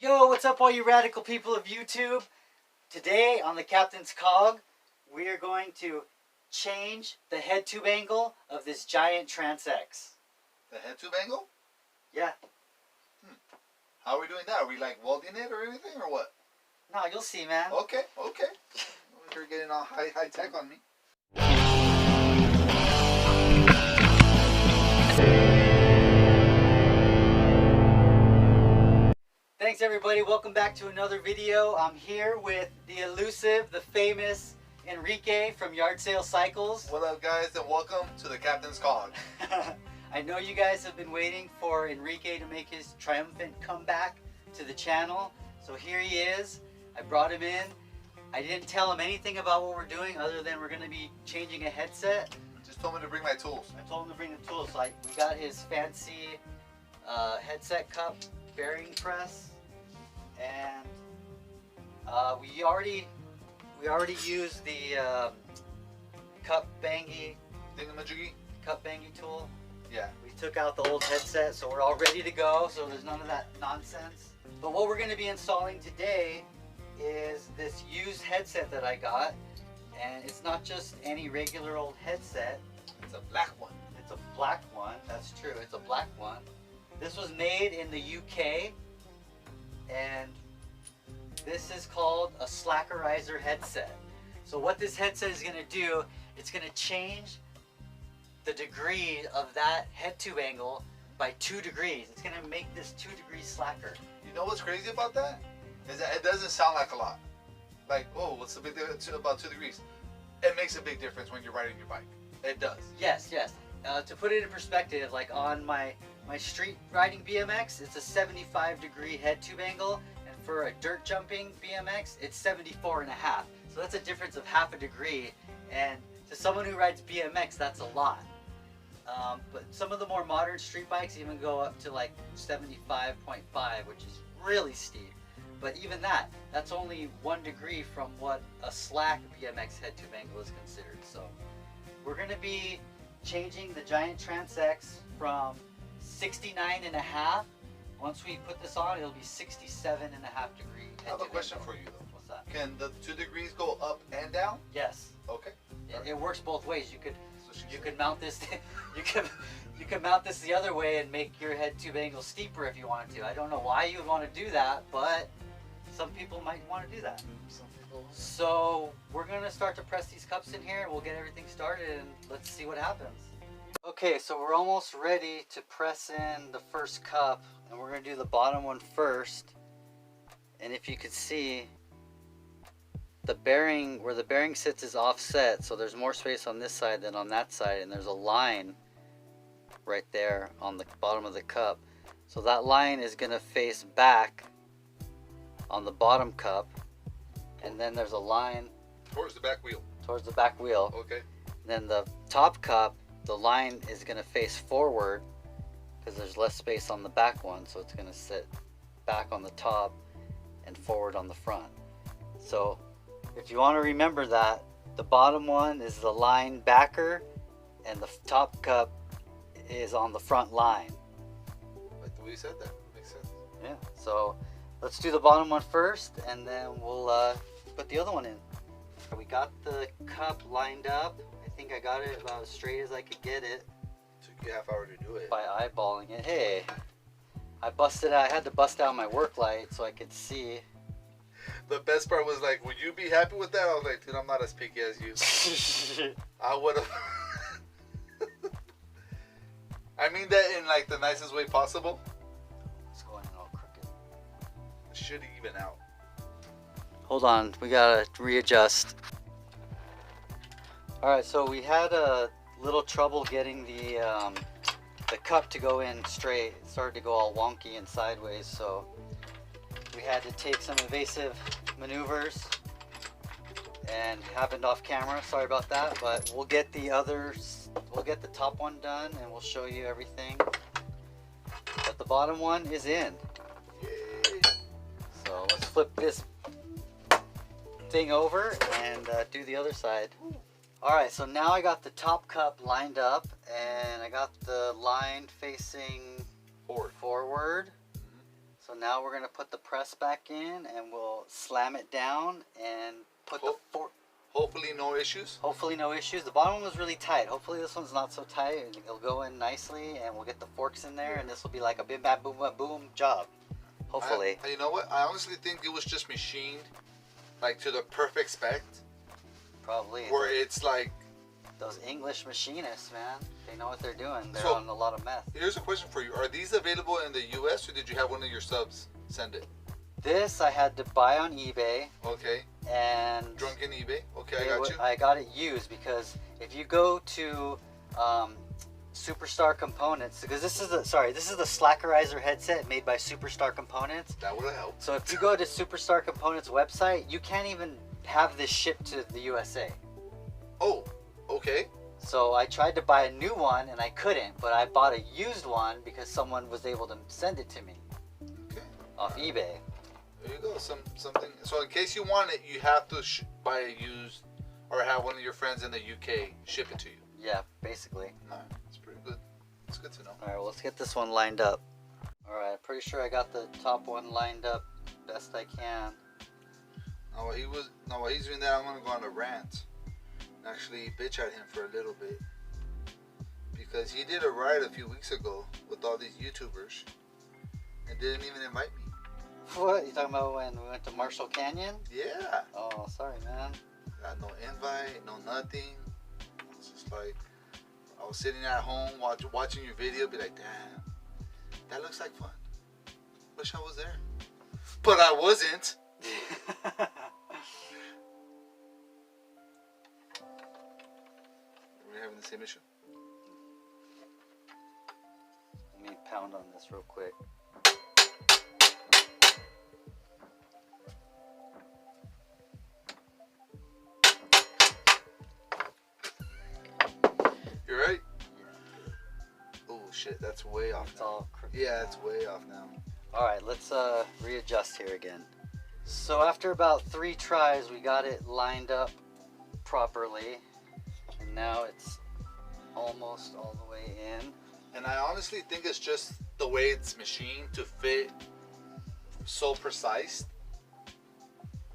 Yo, what's up all you radical people of YouTube? Today on the Captain's Cog, we are going to change the head tube angle of this giant Trans-X. The head tube angle? Yeah. How are we doing that? Are we like welding it or anything or what? No, you'll see, man. Okay. You're getting all high tech on me. Thanks everybody, welcome back to another video. I'm here with the elusive, the famous Enrique from Yard Sale Cycles. What up guys, and welcome to the Captain's Cog. I know you guys have been waiting for Enrique to make his triumphant comeback to the channel. So here he is. I brought him in. I didn't tell him anything about what we're doing other than we're going to be changing a headset. Just told me to bring my tools. I told him to bring the tools. So we got his fancy headset cup bearing press. And we already used the cup bangy tool. Yeah. We took out the old headset, so we're all ready to go. So there's none of that nonsense. But what we're going to be installing today is this used headset that I got, and it's not just any regular old headset. It's a black one. It's a black one. That's true. It's a black one. This was made in the UK. And this is called a Slackerizer headset. So what this headset is going to do, it's going to change the degree of that head tube angle by 2 degrees. It's going to make this 2 degrees slacker. You know what's crazy about that? Is that it doesn't sound like a lot. Like, oh, what's the big difference? About 2 degrees. It makes a big difference when you're riding your bike. It does. Yes. To put it in perspective, like on my street riding BMX, it's a 75 degree head tube angle, and for a dirt jumping BMX, it's 74.5. So that's a difference of half a degree, and to someone who rides BMX, that's a lot. But some of the more modern street bikes even go up to like 75.5, which is really steep. But even that's only 1 degree from what a slack BMX head tube angle is considered. So we're going to be changing the giant Trans-X from 69.5. Once we put this on, it'll be 67.5 degree. I have a question for you though. What's that? Can the 2 degrees go up and down? Yes. Okay. It works both ways. You could mount this. you could mount this the other way and make your head tube angle steeper if you wanted to. I don't know why you would want to do that, but some people might want to do that. Some people. So we're gonna start to press these cups in here. We'll get everything started and let's see what happens. Okay, so we're almost ready to press in the first cup, and we're going to do the bottom one first. And if you could see, the bearing, where the bearing sits is offset, so there's more space on this side than on that side, and there's a line right there on the bottom of the cup. So that line is going to face back on the bottom cup, and then there's a line Towards the back wheel. towards the back wheel. Okay. Then the top cup, the line is going to face forward because there's less space on the back one, so it's going to sit back on the top and forward on the front. So if you want to remember that, the bottom one is the line backer and the top cup is on the front line. Like the way you said that. Makes sense. Yeah, so let's do the bottom one first, and then we'll put the other one in. We got the cup lined up. I think I got it about as straight as I could get it. Took you a half hour to do it. By eyeballing it. Hey, I had to bust out my work light so I could see. The best part was like, would you be happy with that? I was like, dude, I'm not as picky as you. I would have. I mean that in like the nicest way possible. It's going in all crooked. It should even out. Hold on, we gotta readjust. Alright, so we had a little trouble getting the cup to go in straight. It started to go all wonky and sideways, so we had to take some evasive maneuvers, and happened off camera. Sorry about that, but we'll get the top one done and we'll show you everything. But the bottom one is in. Yay. So let's flip this thing over and do the other side. Alright, so now I got the top cup lined up and I got the line facing forward. So now we're gonna put the press back in, and we'll slam it down and put the fork. Hopefully no issues. Hopefully no issues. The bottom one was really tight. Hopefully this one's not so tight. It'll go in nicely, and we'll get the forks in there, and this will be like a bim bam boom bam boom job. Hopefully. You know what? I honestly think it was just machined, like to the perfect spec. Probably. Where it's like those English machinists, man. They know what they're doing. They're on a lot of meth. Here's a question for you: are these available in the U.S. or did you have one of your subs send it? This I had to buy on eBay. Okay. And drunken eBay. Okay, I got you. I got it used because if you go to Superstar Components, because this is the Slackerizer headset made by Superstar Components. That would have helped. So if you go to Superstar Components website, you can't even have this shipped to the USA. Oh, okay. So I tried to buy a new one and I couldn't, but I bought a used one because someone was able to send it to me. Okay. Off eBay. There you go. Something. So in case you want it, you have to buy a used, or have one of your friends in the UK ship it to you. Yeah, basically. Alright, that's pretty good. It's good to know. Alright, well, let's get this one lined up. Alright, pretty sure I got the top one lined up best I can. Now while he's doing that, I'm gonna go on a rant and actually bitch at him for a little bit, because he did a ride a few weeks ago with all these YouTubers and didn't even invite me. What? You talking about when we went to Marshall Canyon? Yeah. Oh, sorry, man. Got no invite, no nothing. It's just like, I was sitting at home watching your video, be like, damn, that looks like fun. Wish I was there. But I wasn't. Are we having the same issue? Let me pound on this real quick. You're right? Yeah. Oh shit, that's way off now. All crooked. Yeah, it's way off now. Alright, let's readjust here again. So after about 3 tries, we got it lined up properly. And now it's almost all the way in. And I honestly think it's just the way it's machined to fit so precise,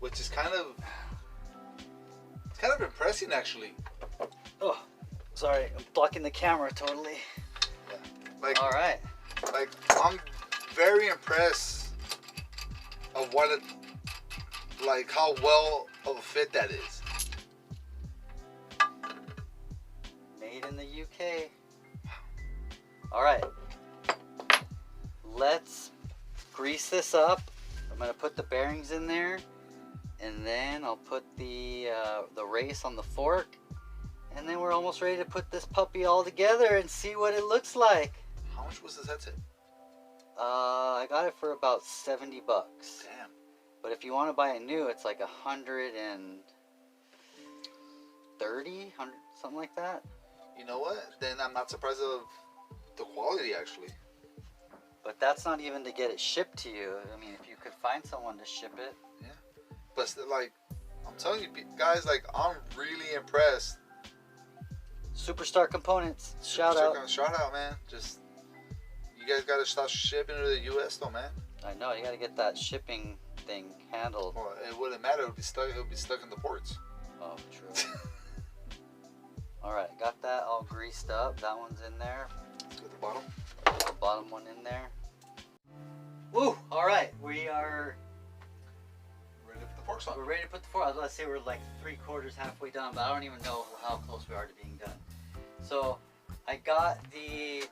which is kind of impressive actually. Oh, sorry, I'm blocking the camera totally. Yeah. Like, all right. Like, I'm very impressed of like how well of a fit that is. Made in the UK. All right. Let's grease this up. I'm gonna put the bearings in there, and then I'll put the race on the fork, and then we're almost ready to put this puppy all together and see what it looks like. How much was this headset? I got it for about 70 bucks. Damn. But if you want to buy it new, it's like 130, something like that. You know what? Then I'm not surprised of the quality actually. But that's not even to get it shipped to you. I mean, if you could find someone to ship it. Yeah. But like, I'm telling you guys, like, I'm really impressed. Superstar Components. Shout out, man. Just, you guys gotta stop shipping to the US though, man. I know, you gotta get that shipping thing handled. Well, it wouldn't matter. It would be stuck in the ports. Oh, true. Alright, got that all greased up. That one's in there. Let's get the bottom. The bottom one in there. Woo! Alright, we are ready to put the forks on. We're ready to put the fork. Let's say we're like 3/4 halfway done, but I don't even know how close we are to being done. So I got the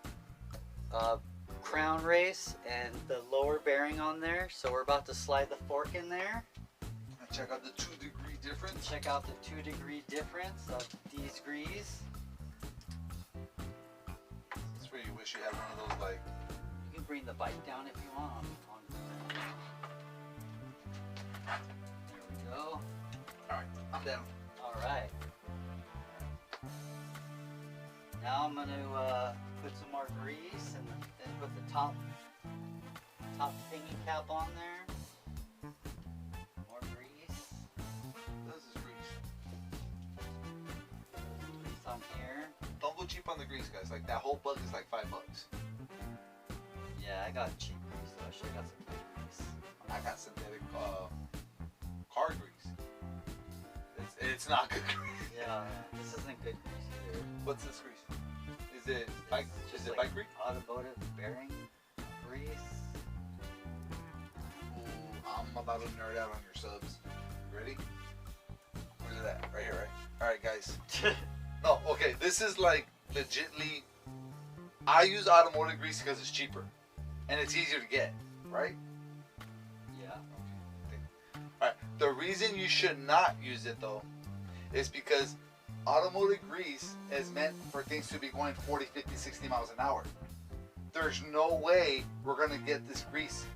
crown race and the lower bearing on there. So we're about to slide the fork in there. And check out the 2-degree difference. Check out the 2-degree difference of these grease. That's where you wish you had one of those, like. You can bring the bike down if you want. There we go. Alright, I'm down. Alright. Now I'm going to put some more grease and then put the top thingy cap on there. More grease. This is grease. Grease on here. Don't go cheap on the grease, guys. Like, that whole bug is like $5. Yeah, I got cheap grease though. I should have got some. I got synthetic car grease. It's not good grease. Yeah, this isn't good grease either. What's this grease? Is it bike? Is it bike grease? Automotive bearing grease. Ooh, I'm about to nerd out on your subs. Ready? Where's it at? Right here, right? Alright, guys. No, okay, this is like legitly. I use automotive grease because it's cheaper and it's easier to get, right? Yeah. Alright, the reason you should not use it though is because automotive grease is meant for things to be going 40, 50, 60 miles an hour. There's no way we're going to get this grease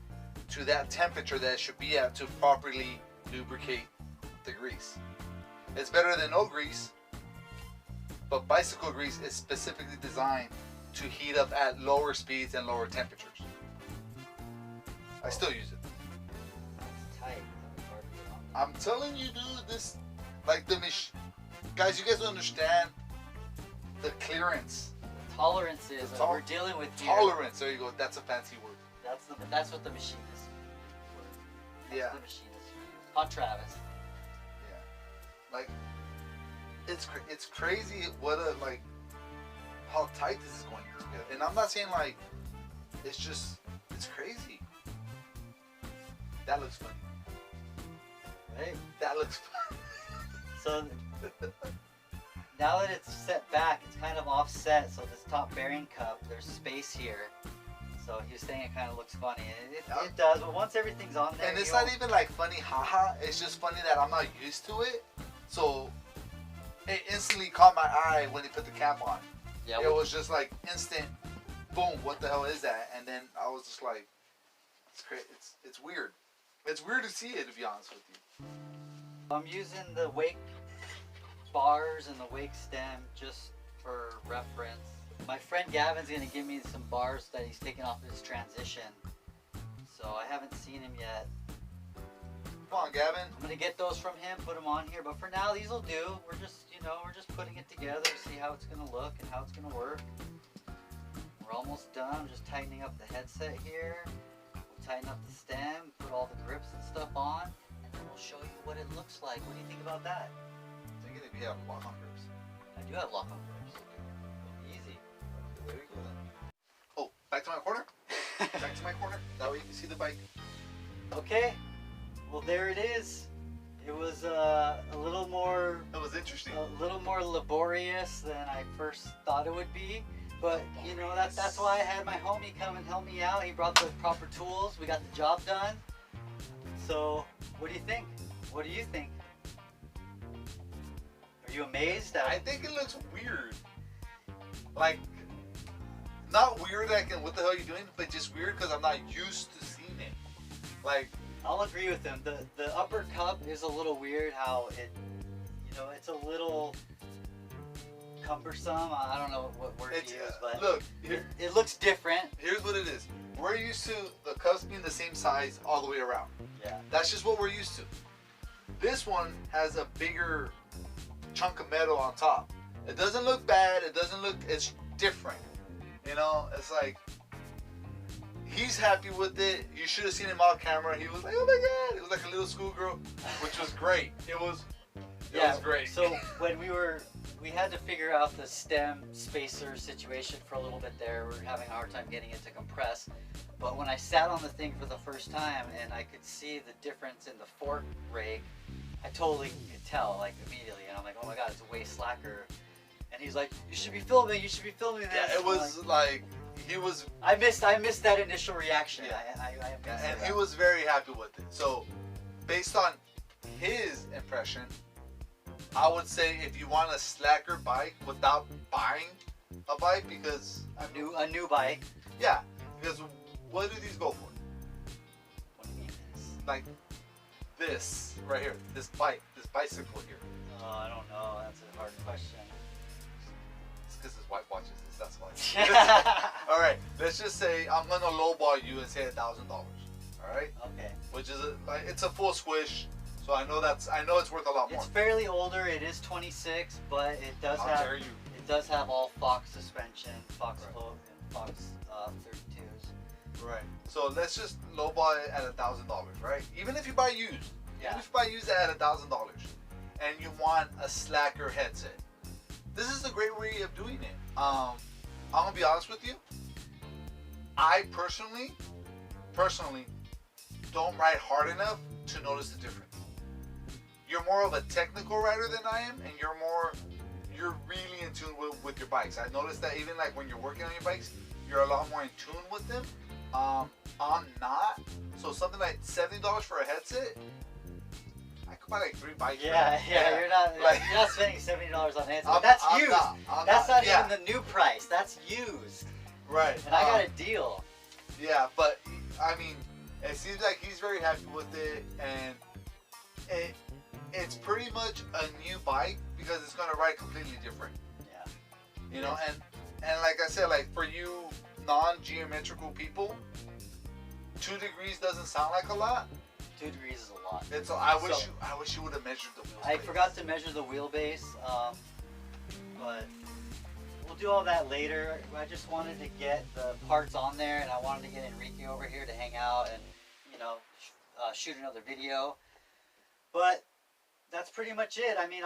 to that temperature that it should be at to properly lubricate the grease. It's better than no grease, but bicycle grease is specifically designed to heat up at lower speeds and lower temperatures. I still use it. It's tight. I'm telling you, dude, this, like the guys, you guys don't understand the clearance. Tolerances that we're dealing with here. Tolerance, there you go. That's a fancy word. That's what the machinist. Yeah. The machinist. On Travis. Yeah. Like, it's crazy what a like how tight this is going together. And I'm not saying like it's crazy. That looks funny. Right? That looks funny. So now that it's set back, it's kind of offset. So this top bearing cup, there's space here. So he was saying it kind of looks funny. It does, but once everything's on there, and it's not even like funny, haha. It's just funny that I'm not used to it. So it instantly caught my eye when he put the cap on. Yeah, it was just like instant, boom. What the hell is that? And then I was just like, it's crazy. It's weird. It's weird to see it, to be honest with you. I'm using the wake bars and the wake stem just for reference. My friend Gavin's gonna give me some bars that he's taking off his transition. So I haven't seen him yet. Come on, Gavin. I'm gonna get those from him, put them on here. But for now, these will do. We're just putting it together, see how it's gonna look and how it's gonna work. We're almost done. I'm just tightening up the headset here. We'll tighten up the stem, put all the grips and stuff on, and then we'll show you what it looks like. What do you think about that? I think if you have lock-on grips. I do have lock-on grips. Easy. There you go then. Oh, back to my corner. Back to my corner. That way you can see the bike. Okay. Well, there it is. It was a little more. That was interesting. A little more laborious than I first thought it would be. But you know that's why I had my homie come and help me out. He brought the proper tools. We got the job done. So, what do you think? What do you think? Are you amazed? I think it looks weird. Like, not weird like what the hell are you doing, but just weird because I'm not used to seeing it. Like, I'll agree with him. The upper cup is a little weird how it, it's a little cumbersome. I don't know what word to use, but look, it looks different. Here's what it is. We're used to the cups being the same size all the way around. Yeah. That's just what we're used to. This one has a bigger chunk of metal on top. It doesn't look bad. It's different. It's like, he's happy with it. You should have seen him on camera. He was like, oh my God. It was like a little schoolgirl, which was great. It was great. So when we had to figure out the stem spacer situation for a little bit there. We were having a hard time getting it to compress. But when I sat on the thing for the first time and I could see the difference in the fork rake, I totally could tell, like, immediately. And I'm like, oh my God, it's way slacker. And he's like, you should be filming this. Yeah, it was like he was. I missed that initial reaction. Yeah. And he was very happy with it. So, based on his impression, I would say if you want a slacker bike without buying a bike, because a new bike. Yeah, because what do these go for? What do you mean this? Like this right here, this bicycle here. Oh, I don't know. That's a hard question. It's because his wife watches this. That's why. All right, let's just say I'm gonna lowball you and say $1,000. All right. Okay. Which is it's a full squish, so I know it's worth a lot more. It's fairly older. It is 26, but it does have all Fox suspension, Fox Float, and Fox 32s. Right. So let's just lowball it at $1,000, right? Even if you buy used. Yeah. Even if you buy used at $1,000 and you want a Slacker headset. This is a great way of doing it. I'm gonna be honest with you. I personally don't ride hard enough to notice the difference. You're more of a technical rider than I am, and you're really in tune with your bikes. I noticed that even like when you're working on your bikes, you're a lot more in tune with them. I'm not. So something like $70 for a headset, I could buy like 3 bikes. Yeah, you're not spending $70 on headsets. But that's used. That's not even the new price. That's used. Right. And I got a deal. Yeah, but I mean, it seems like he's very happy with it, and it's pretty much a new bike because it's gonna ride completely different. Yeah. You know, and like I said, like for you non-geometrical people, 2 degrees doesn't sound like a lot. 2 degrees is a lot. And so I wish you would have measured the wheelbase. I forgot to measure the wheelbase, but we'll do all that later. I just wanted to get the parts on there, and I wanted to get Enrique over here to hang out and, you know, shoot another video. But that's pretty much it. I mean,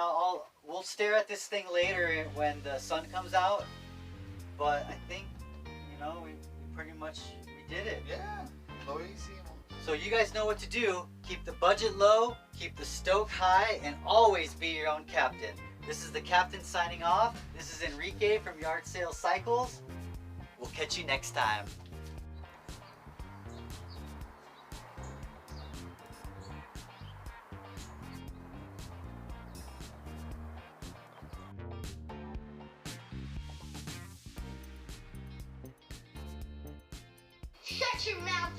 we'll stare at this thing later when the sun comes out. But I think, you know, we pretty much did it. Yeah. Lo hicimos. So you guys know what to do. Keep the budget low, keep the stoke high, and always be your own captain. This is the captain signing off. This is Enrique from Yard Sale Cycles. We'll catch you next time. Shut your mouth.